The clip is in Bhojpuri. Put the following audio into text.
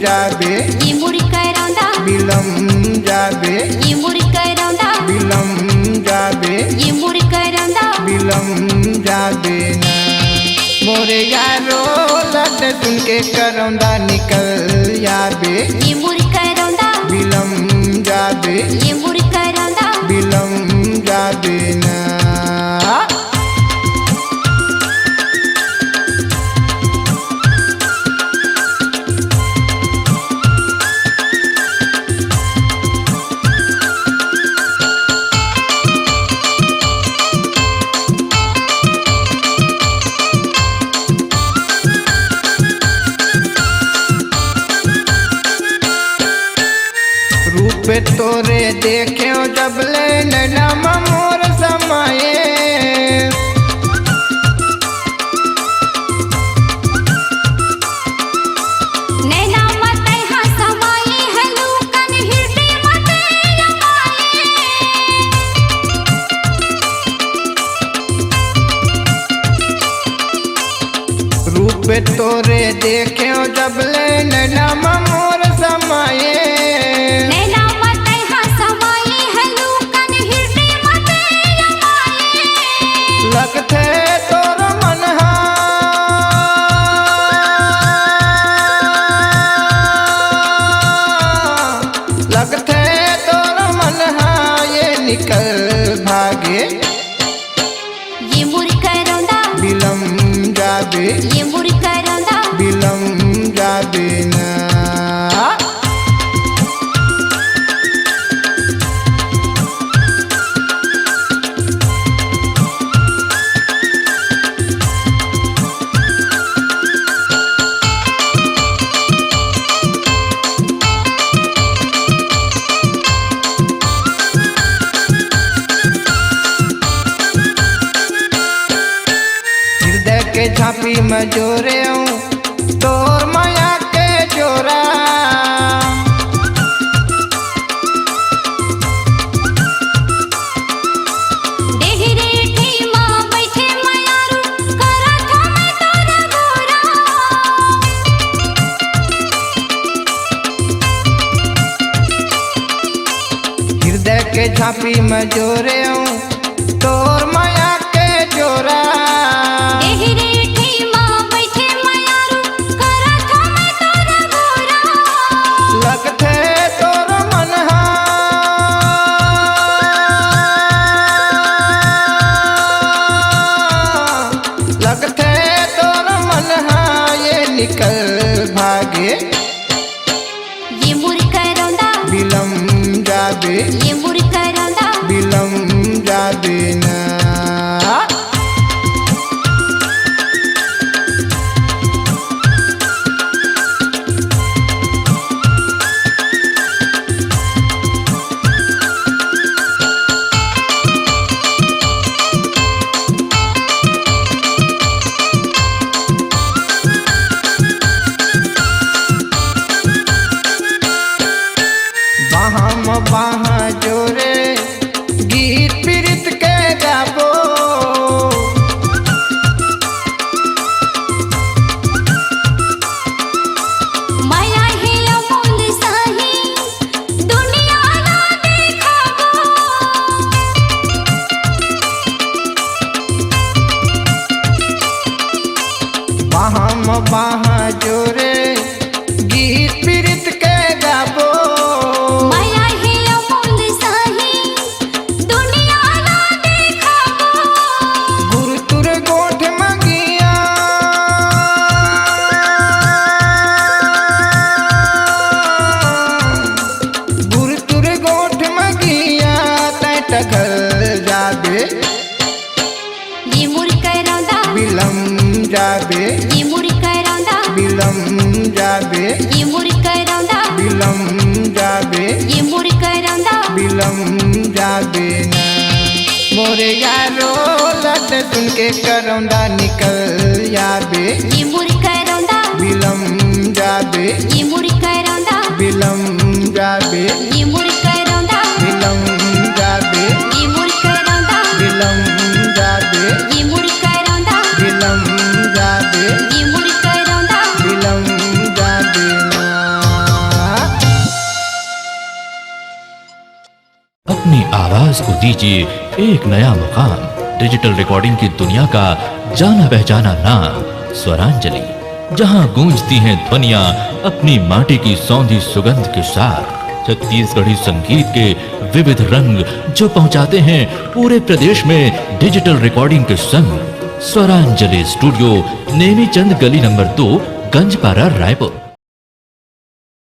जाबे ये मुरी करौंदा बिलम जाबे ये मुरी करौंदा बिलम जाबे ये मुरी करौंदा बिलम जाबे ना मोरे यारो लट सुन के करौंदा निकल जाबे ये मुरी करौंदा बिलम जाबे ये मुरी करौंदा बिलम जाबे ना रूप तोरे देखे जब ले नैना मोर समाये नैना मते हाँ समाये हलू कन हृदय मते रमाये रूप तोरे देखे जब ले नैना मोर समाये लगते तोर मन लगते तोर मन ये निकल भागे ये मुरी करौंदा बिलम जाबे ये मुरी करौंदा बिलम जाबे ना के झांपी में जोरे तोर माया के जोरा देहरे ठेमा बैठे मयारू करा था मैं तोरा गोरा हृदय के झांपी में जोरे तोर माया के जोरा लगते तोर मन लगते तोर मन ये निकल भागे ये मुरी करौंदा बिलम जाबे ये मुरी करौंदा बिलम जाबे ना बाहा जोरे गीत पीड़ित के गाबो माया है अमूल साही दुनिया ना देखाबो बाहा जोरे गीत पीड़ित के गाबो जाबे ये मुरी करौंदा बिलम जाबे ये मुरी करौंदा बिलम जाबे ये मुरी करौंदा बिलम जाबे ये मुरी करौंदा बिलम जाबे ना मोरे यारो लट सुन के करौंदा निकल जाबे ये मुरी करौंदा बिलम जाबे ये मुरी करौंदा बिलम जाबे ये मुरी करौंदा बिलम जाबे ये मुरी करौंदा बिलम जाबे ये मुरी करौंदा बिलम जाबे ये मुरी करौंदा बिलम जाबे ना। आवाज को दीजिए एक नया मुकाम। डिजिटल रिकॉर्डिंग की दुनिया का जाना पहचाना नाम स्वरांजलि, जहां गूंजती हैं ध्वनियां अपनी माटी की सौंधी सुगंध के साथ। छत्तीसगढ़ी संगीत के विविध रंग जो पहुंचाते हैं पूरे प्रदेश में डिजिटल रिकॉर्डिंग के संग। स्वरांजलि स्टूडियो, नेमीचंद गली नंबर 2, गंजपारा, रायपुर।